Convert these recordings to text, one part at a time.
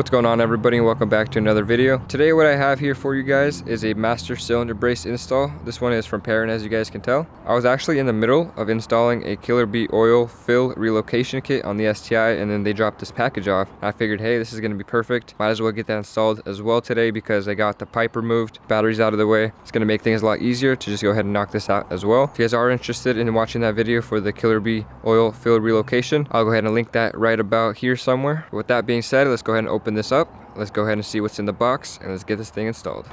What's going on, everybody, and welcome back to another video. Today what I have here for you guys is a master cylinder brace install. This one is from Perrin, as you guys can tell. I was actually in the middle of installing a Killer Bee oil fill relocation kit on the STI, and then they dropped this package off. I figured, hey, this is going to be perfect. Might as well get that installed as well today because I got the pipe removed, batteries out of the way. It's going to make things a lot easier to just go ahead and knock this out as well. If you guys are interested in watching that video for the Killer Bee oil fill relocation, I'll go ahead and link that right about here somewhere. With that being said, let's go ahead and open this up. Let's go ahead and see what's in the box, and let's get this thing installed.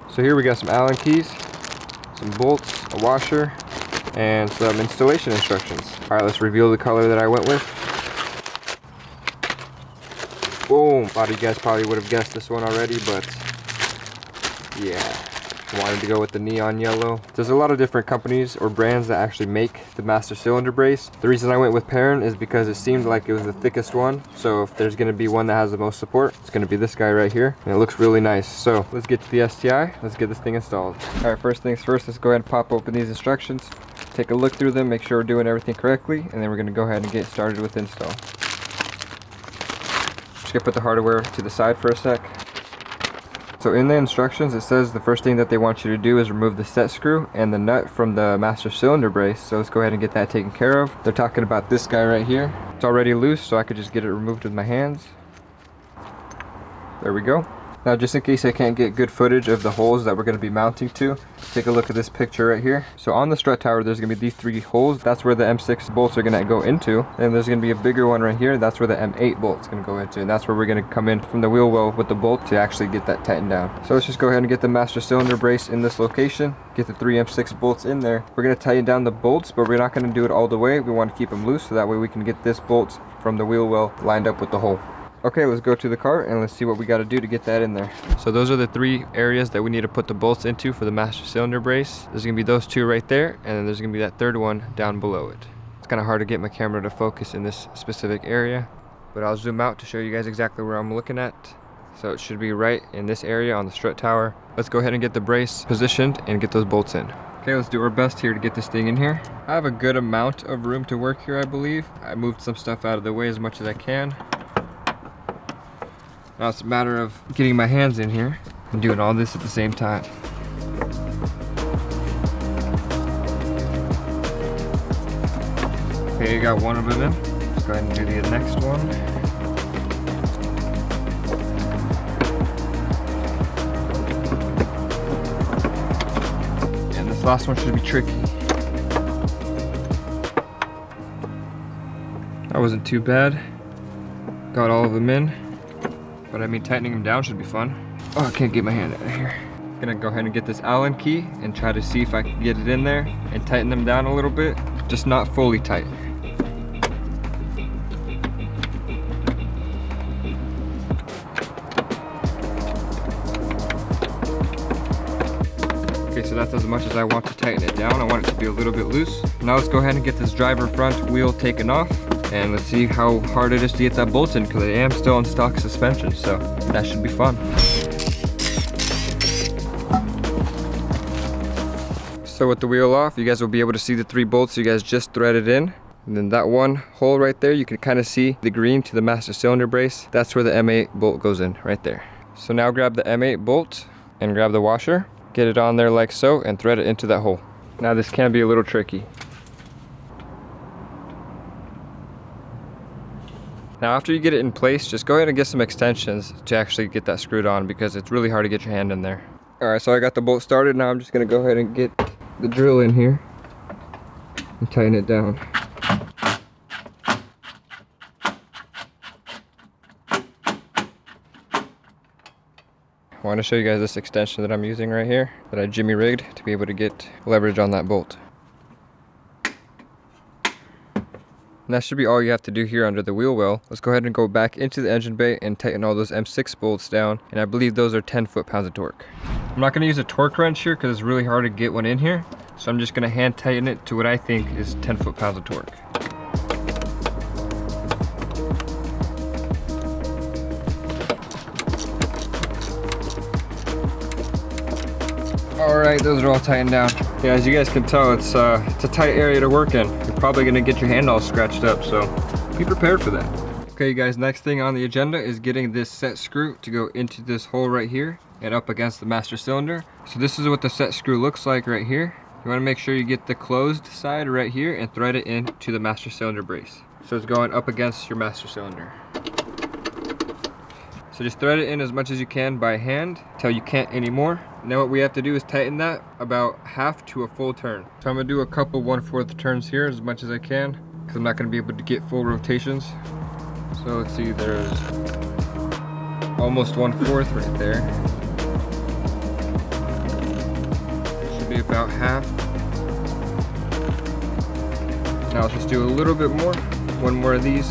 So here we got some Allen keys, some bolts, a washer, and some installation instructions. All right, let's reveal the color that I went with. Boom! A lot of you guys probably would have guessed this one already, but yeah. Wanted to go with the neon yellow. There's a lot of different companies or brands that actually make the master cylinder brace. The reason I went with Perrin is because it seemed like it was the thickest one. So if there's going to be one that has the most support, it's going to be this guy right here. And it looks really nice. So let's get to the STI. Let's get this thing installed. All right, first things first, let's go ahead and pop open these instructions. Take a look through them, make sure we're doing everything correctly, and then we're going to go ahead and get started with install. Just going to put the hardware to the side for a sec. So in the instructions, it says the first thing that they want you to do is remove the set screw and the nut from the master cylinder brace. So let's go ahead and get that taken care of. They're talking about this guy right here. It's already loose, so I could just get it removed with my hands. There we go. Now, just in case I can't get good footage of the holes that we're going to be mounting to, take a look at this picture right here. So on the strut tower, there's going to be these 3 holes. That's where the M6 bolts are going to go into. And there's going to be a bigger one right here. That's where the M8 bolt's going to go into. And that's where we're going to come in from the wheel well with the bolt to actually get that tightened down. So let's just go ahead and get the master cylinder brace in this location. Get the 3 M6 bolts in there. We're going to tighten down the bolts, but we're not going to do it all the way. We want to keep them loose so that way we can get this bolt from the wheel well lined up with the hole. Okay, let's go to the cart and let's see what we got to do to get that in there. So those are the 3 areas that we need to put the bolts into for the master cylinder brace. There's going to be those 2 right there, and then there's going to be that 3rd one down below it. It's kind of hard to get my camera to focus in this specific area, but I'll zoom out to show you guys exactly where I'm looking at. So it should be right in this area on the strut tower. Let's go ahead and get the brace positioned and get those bolts in. Okay, let's do our best here to get this thing in here. I have a good amount of room to work here, I believe. I moved some stuff out of the way as much as I can. Now it's a matter of getting my hands in here and doing all this at the same time. Okay, you got one of them in. Let's go ahead and do the next one. And this last one should be tricky. That wasn't too bad. Got all of them in. But I mean, tightening them down should be fun. Oh, I can't get my hand out of here. I'm gonna go ahead and get this Allen key and try to see if I can get it in there and tighten them down a little bit. Just not fully tight. Okay, so that's as much as I want to tighten it down. I want it to be a little bit loose. Now let's go ahead and get this driver front wheel taken off. And let's see how hard it is to get that bolt in, because I am still in stock suspension, so that should be fun. So with the wheel off, you guys will be able to see the 3 bolts you guys just threaded in. And then that one hole right there, you can kind of see the green to the master cylinder brace. That's where the M8 bolt goes in, right there. So now grab the M8 bolt and grab the washer, get it on there like so, and thread it into that hole. Now this can be a little tricky. Now after you get it in place, just go ahead and get some extensions to actually get that screwed on, because it's really hard to get your hand in there. Alright, so I got the bolt started. Now I'm just going to go ahead and get the drill in here and tighten it down. I want to show you guys this extension that I'm using right here, that I jimmy rigged to be able to get leverage on that bolt. And that should be all you have to do here under the wheel well. Let's go ahead and go back into the engine bay and tighten all those M6 bolts down. And I believe those are 10 foot-pounds of torque. I'm not going to use a torque wrench here because it's really hard to get one in here. So I'm just going to hand tighten it to what I think is 10 foot-pounds of torque. Alright, those are all tightened down. Yeah, as you guys can tell, it's a tight area to work in. You're probably going to get your hand all scratched up, so be prepared for that. Okay guys, next thing on the agenda is getting this set screw to go into this hole right here and up against the master cylinder. So this is what the set screw looks like right here. You want to make sure you get the closed side right here and thread it into the master cylinder brace. So it's going up against your master cylinder. So just thread it in as much as you can by hand until you can't anymore. And then what we have to do is tighten that about half to a full turn. So I'm gonna do a couple 1/4 turns here as much as I can because I'm not gonna be able to get full rotations. So let's see, there's almost 1/4 right there. Should be about half. Now let's just do a little bit more. One more of these.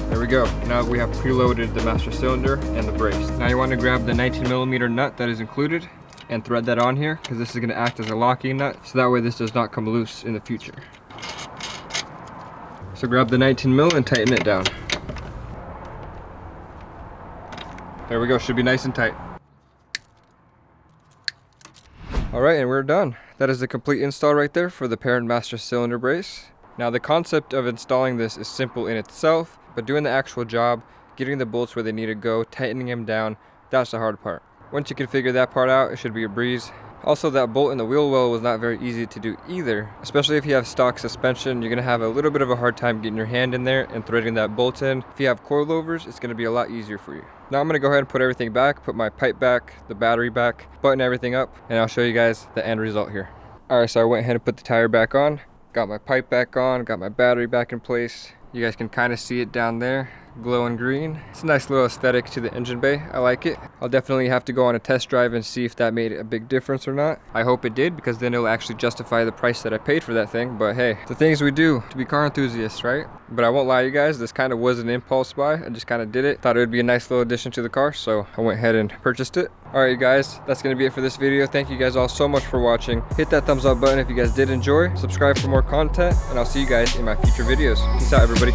There we go. Now we have preloaded the master cylinder and the brace. Now you want to grab the 19mm nut that is included and thread that on here because this is going to act as a locking nut, so that way this does not come loose in the future. So grab the 19mm and tighten it down. There we go, should be nice and tight. Alright, and we're done. That is the complete install right there for the Perrin master cylinder brace. Now the concept of installing this is simple in itself, but doing the actual job, getting the bolts where they need to go, tightening them down, that's the hard part. Once you can figure that part out, it should be a breeze. Also, that bolt in the wheel well was not very easy to do either. Especially if you have stock suspension, you're gonna have a little bit of a hard time getting your hand in there and threading that bolt in. If you have coilovers, it's gonna be a lot easier for you. Now I'm gonna go ahead and put everything back, put my pipe back, the battery back, button everything up, and I'll show you guys the end result here. Alright, so I went ahead and put the tire back on, got my pipe back on, got my battery back in place. You guys can kind of see it down there, glowing green. It's a nice little aesthetic to the engine bay. I like it. I'll definitely have to go on a test drive and see if that made a big difference or not. I hope it did, because then it'll actually justify the price that I paid for that thing. But hey, the things we do to be car enthusiasts, right? But I won't lie to you guys, this kind of was an impulse buy. I just kind of did it. Thought it would be a nice little addition to the car, so I went ahead and purchased it. Alright you guys, that's going to be it for this video. Thank you guys all so much for watching. Hit that thumbs up button if you guys did enjoy. Subscribe for more content, and I'll see you guys in my future videos. Peace out everybody.